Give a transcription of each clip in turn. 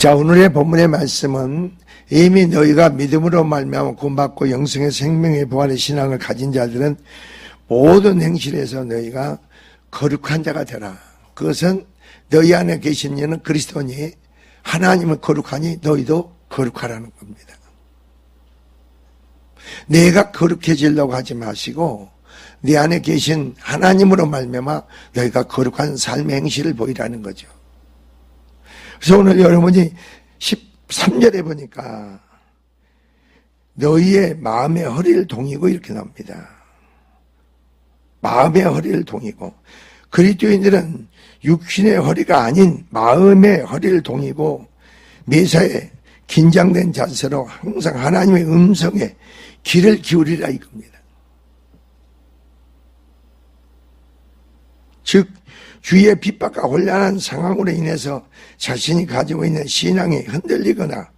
자, 오늘의 본문의 말씀은 이미 너희가 믿음으로 말미암아 구원받고 영생의 생명의 부활의 신앙을 가진 자들은 모든 행실에서 너희가 거룩한 자가 되라. 그것은 너희 안에 계신 이는 그리스도니 하나님은 거룩하니 너희도 거룩하라는 겁니다. 내가 거룩해지려고 하지 마시고 네 안에 계신 하나님으로 말미암아 너희가 거룩한 삶의 행실을 보이라는 거죠. 그래서 오늘 여러분이 13절에 보니까 너희의 마음의 허리를 동이고 이렇게 나옵니다. 마음의 허리를 동이고, 그리스도인들은 육신의 허리가 아닌 마음의 허리를 동이고 매사에 긴장된 자세로 항상 하나님의 음성에 귀를 기울이라 이겁니다. 즉 주위의 핍박과 혼란한 상황으로 인해서 자신이 가지고 있는 신앙이 흔들리거나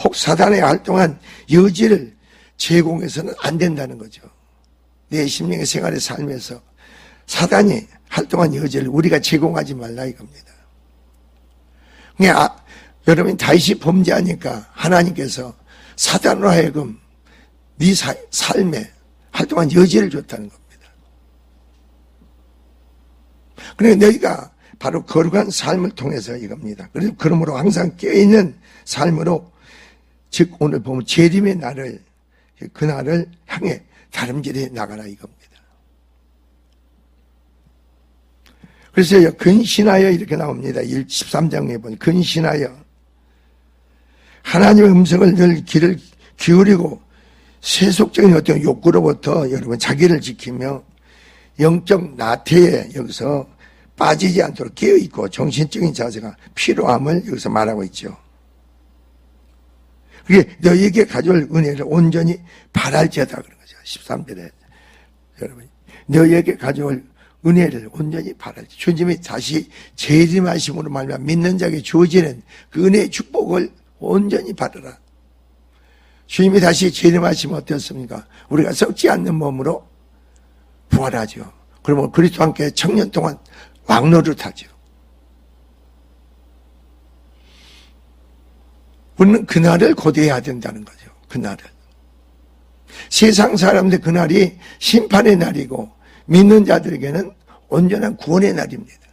혹 사단의 활동한 여지를 제공해서는 안 된다는 거죠. 내 심령의 생활의 삶에서 사단이 활동한 여지를 우리가 제공하지 말라 이겁니다. 그러니까 여러분이 다윗이 범죄하니까 하나님께서 사단으로 하여금 네 삶에 활동한 여지를 줬다는 겁니다. 그러니까 너희가 바로 거룩한 삶을 통해서 이겁니다. 그래서 그러므로 항상 깨어있는 삶으로, 즉 오늘 보면 재림의 날을, 그날을 향해 다름질해 나가라 이겁니다. 그래서 근신하여 이렇게 나옵니다. 13장에 보면 근신하여 하나님의 음성을 늘 귀를 기울이고 세속적인 어떤 욕구로부터 여러분 자기를 지키며 영적 나태에 여기서 빠지지 않도록 깨어있고 정신적인 자세가 필요함을 여기서 말하고 있죠. 그게 너희에게 가져올 은혜를 온전히 바랄지어다 그런 거죠. 13절에 여러분 너희에게 가져올 은혜를 온전히 바랄지, 주님이 다시 재림하심으로 말미암아 믿는 자에게 주어지는 그 은혜의 축복을 온전히 받으라. 주님이 다시 재림하시면 어떻습니까? 우리가 썩지 않는 몸으로 부활하죠. 그러면 그리스도와 함께 청년 동안 왕노릇하죠. 우리는 그날을 고대해야 된다는 거죠. 그날을. 세상 사람들 그날이 심판의 날이고 믿는 자들에게는 온전한 구원의 날입니다.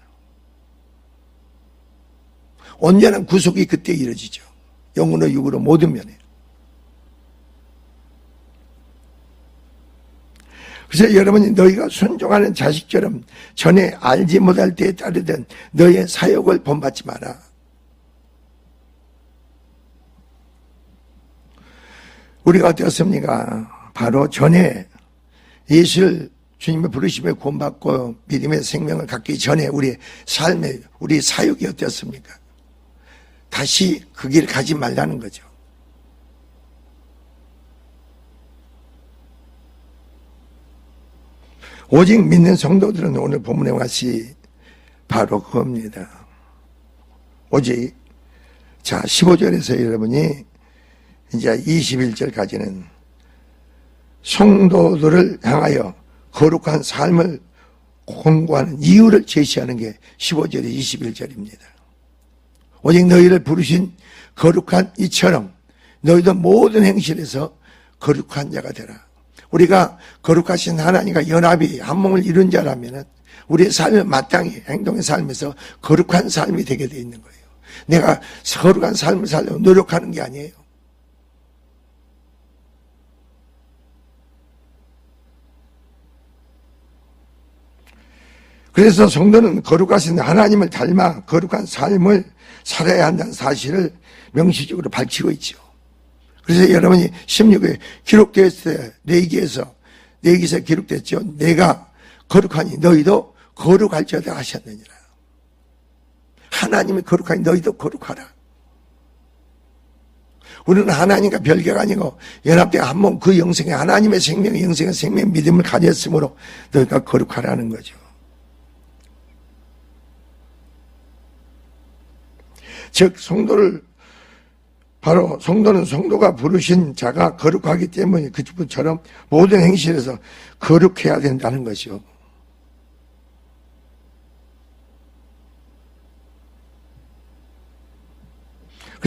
온전한 구속이 그때 이루어지죠. 영으로 육으로 모든 면에. 그래서 여러분이 너희가 순종하는 자식처럼 전에 알지 못할 때에 따르던 너희의 사욕을 본받지 마라. 우리가 어떻습니까? 바로 전에 예수를 주님의 부르심에 구원받고 믿음의 생명을 갖기 전에 우리의 삶에 우리 사욕이 어땠습니까? 다시 그 길을 가지 말라는 거죠. 오직 믿는 성도들은 오늘 본문에 같이 바로 그겁니다. 오직, 자, 15절에서 여러분이 이제 21절까지는 성도들을 향하여 거룩한 삶을 공부하는 이유를 제시하는 게 15절에 21절입니다. 오직 너희를 부르신 거룩한 이처럼 너희도 모든 행실에서 거룩한 자가 되라. 우리가 거룩하신 하나님과 연합이 한 몸을 이룬 자라면 우리의 삶을 마땅히 행동의 삶에서 거룩한 삶이 되게 되어 있는 거예요. 내가 거룩한 삶을 살려고 노력하는 게 아니에요. 그래서 성도는 거룩하신 하나님을 닮아 거룩한 삶을 살아야 한다는 사실을 명시적으로 밝히고 있죠. 그래서 여러분이 16에 기록되었을 때 레위기에서 기록됐죠. 내가 거룩하니 너희도 거룩할지어다 하셨느니라. 하나님이 거룩하니 너희도 거룩하라. 우리는 하나님과 별개가 아니고 연합된 한 몸 그 영생에 하나님의 생명, 영생의 생명 믿음을 가졌으므로 너희가 거룩하라는 거죠. 즉 성도를 바로 성도는 성도가 부르신 자가 거룩하기 때문에 그분처럼 모든 행실에서 거룩해야 된다는 것이요.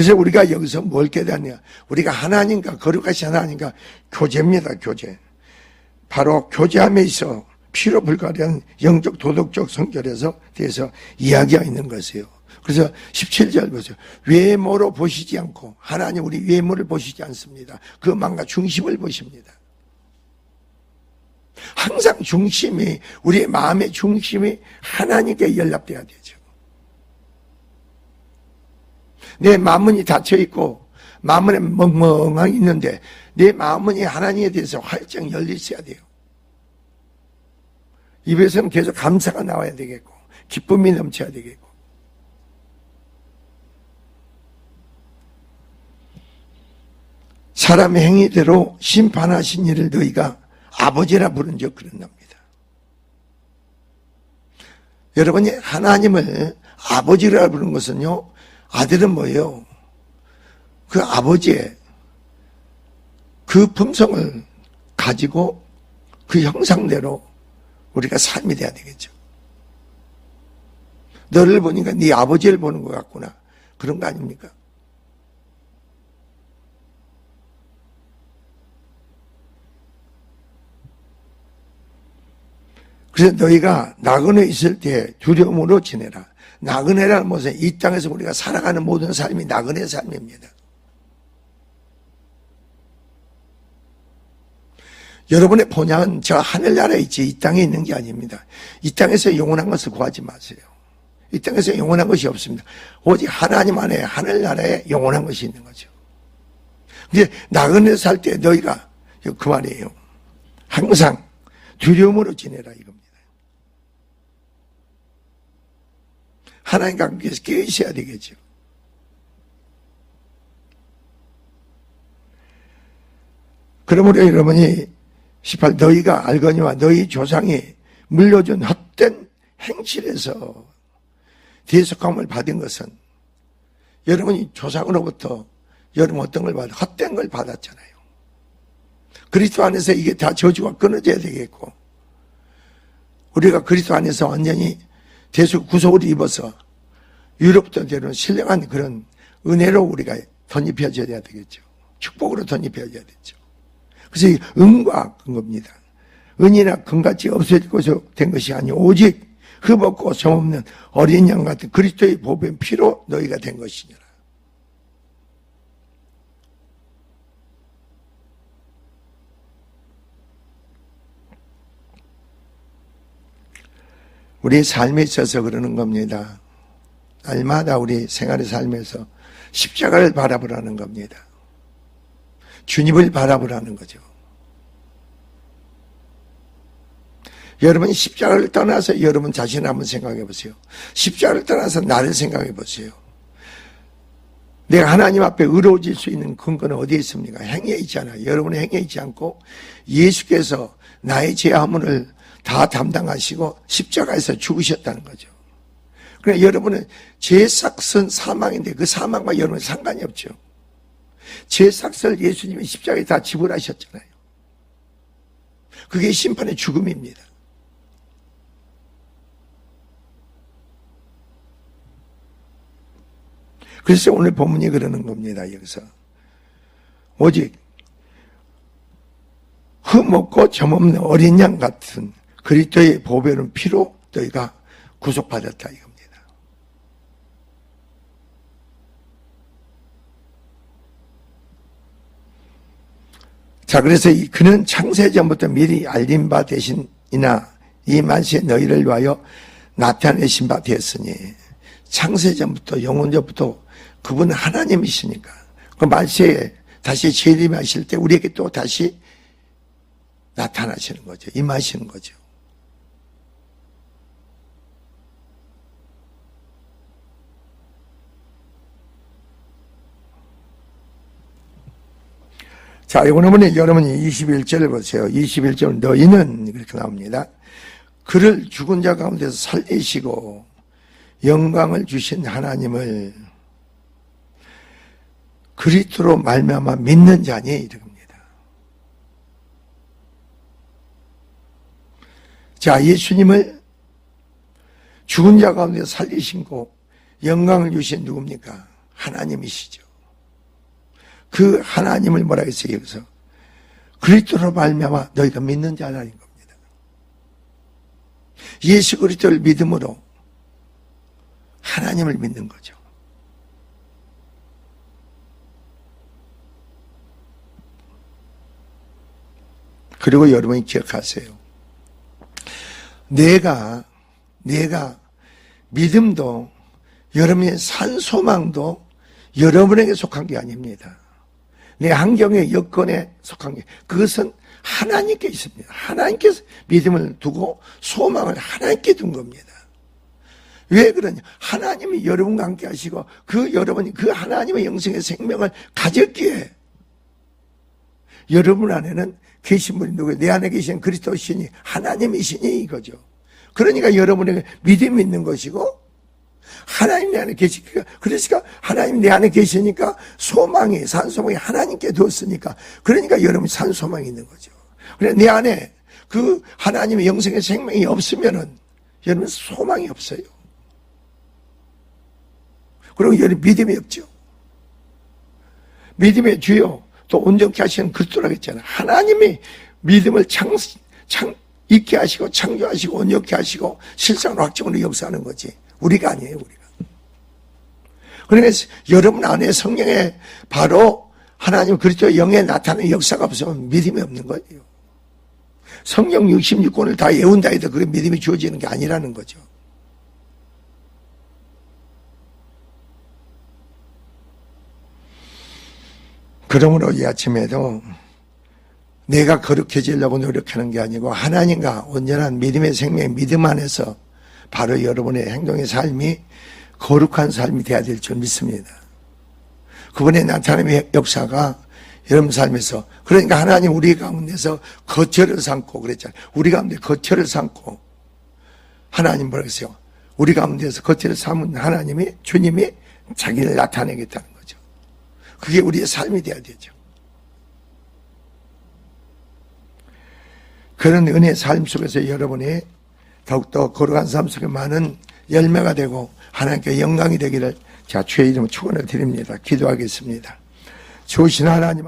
그래서 우리가 여기서 뭘 깨닫냐? 우리가 하나님과 거룩하신 하나님과 교제입니다. 교제. 바로 교제함에 있어 피로 불가리한 영적 도덕적 성결에서 대해서 이야기가 있는 것이에요. 그래서 17절 보세요. 외모로 보시지 않고, 하나님 우리 외모를 보시지 않습니다. 그 마음과 중심을 보십니다. 항상 중심이, 우리의 마음의 중심이 하나님께 연락돼야 되죠. 내 마음문이 닫혀있고 마음문에 멍멍하게 있는데 내 마음문이 하나님에 대해서 활짝 열려 있어야 돼요. 입에서는 계속 감사가 나와야 되겠고 기쁨이 넘쳐야 되겠고. 사람의 행위대로 심판하신 이를 너희가 아버지라 부른 적 그런답니다. 여러분이 하나님을 아버지라 부른 것은요, 아들은 뭐예요? 그 아버지의 그 품성을 가지고 그 형상대로 우리가 삶이 돼야 되겠죠. 너를 보니까 네 아버지를 보는 것 같구나. 그런 거 아닙니까? 그래서 너희가 나그네 있을 때 두려움으로 지내라. 나그네라는 것은 이 땅에서 우리가 살아가는 모든 삶이 나그네 삶입니다. 여러분의 본향은 저 하늘나라에 있지 이 땅에 있는 게 아닙니다. 이 땅에서 영원한 것을 구하지 마세요. 이 땅에서 영원한 것이 없습니다. 오직 하나님 안에 하늘나라에 영원한 것이 있는 거죠. 근데 나그네 살 때 너희가 그 말이에요. 항상 두려움으로 지내라 이겁니다. 하나님과 함께해서 깨어 있어야 되겠죠. 그러므로 여러분이 18 너희가 알거니와 너희 조상이 물려준 헛된 행실에서 대속함을 받은 것은 여러분이 조상으로부터 여러분 어떤 걸 받아? 헛된 걸 받았잖아요. 그리스도 안에서 이게 다 저주가 끊어져야 되겠고 우리가 그리스도 안에서 완전히 대속 구속을 입어서 유럽부터 되는 신령한 그런 은혜로 우리가 덧입혀져야 되겠죠. 축복으로 덧입혀져야 되죠. 그래서 이 은과 근거입니다. 은이나 금같이 없어지고 된 것이 아니오 오직 흠없고 점없는 어린 양 같은 그리스도의 보배인 피로 너희가 된 것이니라. 우리 삶에 있어서 그러는 겁니다. 날마다 우리 생활의 삶에서 십자가를 바라보라는 겁니다. 주님을 바라보라는 거죠. 여러분이 십자가를 떠나서 여러분 자신을 한번 생각해 보세요. 십자가를 떠나서 나를 생각해 보세요. 내가 하나님 앞에 의로워질 수 있는 근거는 어디에 있습니까? 행위에 있잖아요. 여러분의 행위에 있지 않고 예수께서 나의 죄 허물을 다 담당하시고 십자가에서 죽으셨다는 거죠. 그러니까 여러분은 죄 삭은 사망인데 그 사망과 여러분은 상관이 없죠. 죄 삭을 예수님이 십자가에 다 지불하셨잖아요. 그게 심판의 죽음입니다. 그래서 오늘 본문이 그러는 겁니다. 여기서 오직 흠없고 점없는 어린 양 같은 그리스도의 보배로운 피로 너희가 구속받았다 이겁니다. 자, 그래서 그는 창세전부터 미리 알린 바 되신이나 이 만시에 너희를 위하여 나타내신 바 되었으니 창세전부터 영원전부터 그분은 하나님이시니까 그 만시에 다시 재림하실 때 우리에게 또 다시 나타나시는 거죠. 임하시는 거죠. 자, 이번에 여러분이 21절을 보세요. 21절 너희는 이렇게 나옵니다. 그를 죽은 자 가운데서 살리시고 영광을 주신 하나님을 그리스도로 말미암아 믿는 자니 이럽니다. 자, 예수님을 죽은 자 가운데서 살리시고 영광을 주신 누굽니까? 하나님이시죠. 그 하나님을 뭐라 했어요? 여기서 그리스도로 말미암아 너희가 믿는 자라는 겁니다. 예수 그리스도를 믿음으로 하나님을 믿는 거죠. 그리고 여러분이 기억하세요. 내가 믿음도 여러분의 산 소망도 여러분에게 속한 게 아닙니다. 내 환경의 여건에 속한 게, 그것은 하나님께 있습니다. 하나님께서 믿음을 두고 소망을 하나님께 둔 겁니다. 왜 그러냐? 하나님이 여러분과 함께 하시고 여러분이 그 하나님의 영생의 생명을 가졌기에 여러분 안에는 계신 분이 누구예요? 내 안에 계신 그리스도시니 하나님이시니 이거죠. 그러니까 여러분에게 믿음이 있는 것이고 하나님 내 안에 계시니까, 그러니까 하나님 내 안에 계시니까 소망이, 산소망이 하나님께 두었으니까, 그러니까 여러분 산소망이 있는 거죠. 그래 내 안에 그 하나님의 영생의 생명이 없으면은 여러분 소망이 없어요. 그리고 여러분 믿음이 없죠. 믿음의 주요 또 온전케 하시는 그리스도라고 했잖아요. 하나님이 믿음을 있게 하시고 창조하시고 온전케 하시고 실상으로 확정으로 역사하는 거지. 우리가 아니에요, 우리가. 그러니까 여러분 안에 성령의 바로 하나님 그리스도의 영에 나타나는 역사가 없으면 믿음이 없는 거예요. 성령 66권을 다 외운다 해도 그게 믿음이 주어지는 게 아니라는 거죠. 그러므로 이 아침에도 내가 거룩해지려고 노력하는 게 아니고 하나님과 온전한 믿음의 생명, 믿음 안에서 바로 여러분의 행동의 삶이 거룩한 삶이 되어야 될 줄 믿습니다. 그분의 나타남의 역사가 여러분 삶에서, 그러니까 하나님 우리 가운데서 거처를 삼고 그랬잖아요. 우리 가운데 거처를 삼고 하나님 뭐라고 했어요? 우리 가운데서 거처를 삼은 하나님이, 주님이 자기를 나타내겠다는 거죠. 그게 우리의 삶이 되어야 되죠. 그런 은혜의 삶 속에서 여러분이 더욱더 거룩한 삶 속에 많은 열매가 되고 하나님께 영광이 되기를 제가 주의 이름으로 축원을 드립니다. 기도하겠습니다. 좋으신 하나님,